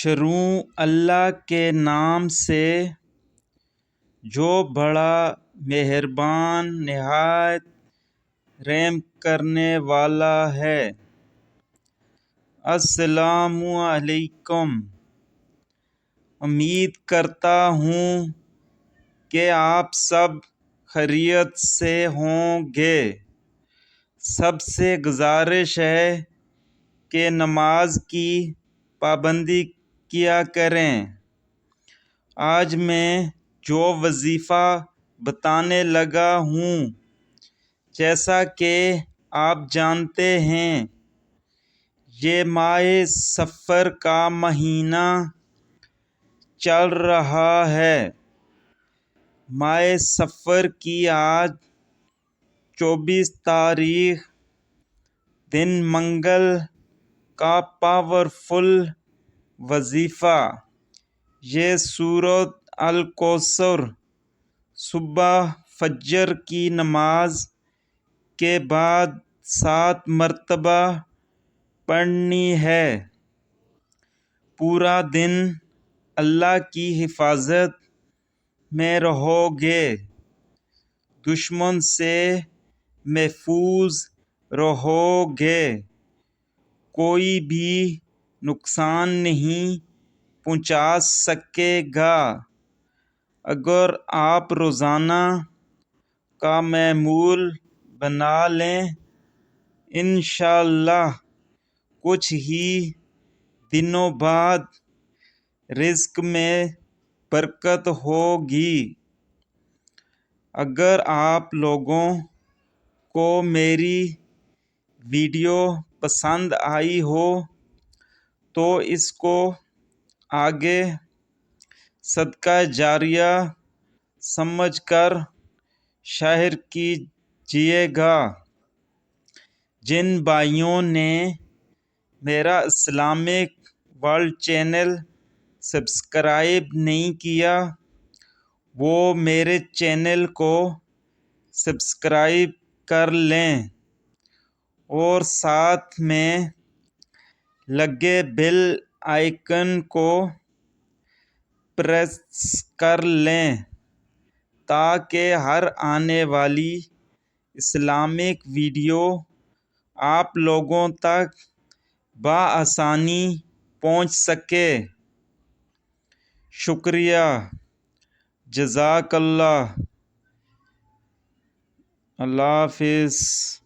شروع اللہ کے نام سے جو بڑا مہربان نہایت رحم کرنے والا ہے۔ السلام علیکم۔ امید کرتا ہوں کہ آپ سب خیریت سے ہوں گے۔ سب سے گزارش ہے کہ نماز کی پابندی کیا کریں۔ آج میں جو وظیفہ بتانے لگا ہوں، جیسا کہ آپ جانتے ہیں، یہ ماہ صفر کا مہینہ چل رہا ہے۔ ماہ صفر کی آج 24 تاریخ دن منگل کا پاورفل وظیفہ یہ سورۃ الکوثر صبح فجر کی نماز کے بعد 7 مرتبہ پڑھنی ہے۔ پورا دن اللہ کی حفاظت میں رہو گے، دشمن سے محفوظ رہو گے، کوئی بھی نقصان نہیں پہنچا سکے گا۔ اگر آپ روزانہ کا معمول بنا لیں، انشاءاللہ کچھ ہی دنوں بعد رزق میں برکت ہوگی۔ اگر آپ لوگوں کو میری ویڈیو پسند آئی ہو تو اس کو آگے صدقہ جاریہ سمجھ کر شیئر کیجیے گا۔ جن بھائیوں نے میرا اسلامک ورلڈ چینل سبسکرائب نہیں کیا، وہ میرے چینل کو سبسکرائب کر لیں اور ساتھ میں لگے بیل آئیکن کو پریس کر لیں تاکہ ہر آنے والی اسلامک ویڈیو آپ لوگوں تک بآسانی پہنچ سکے۔ شکریہ۔ جزاک اللہ۔ اللہ حافظ۔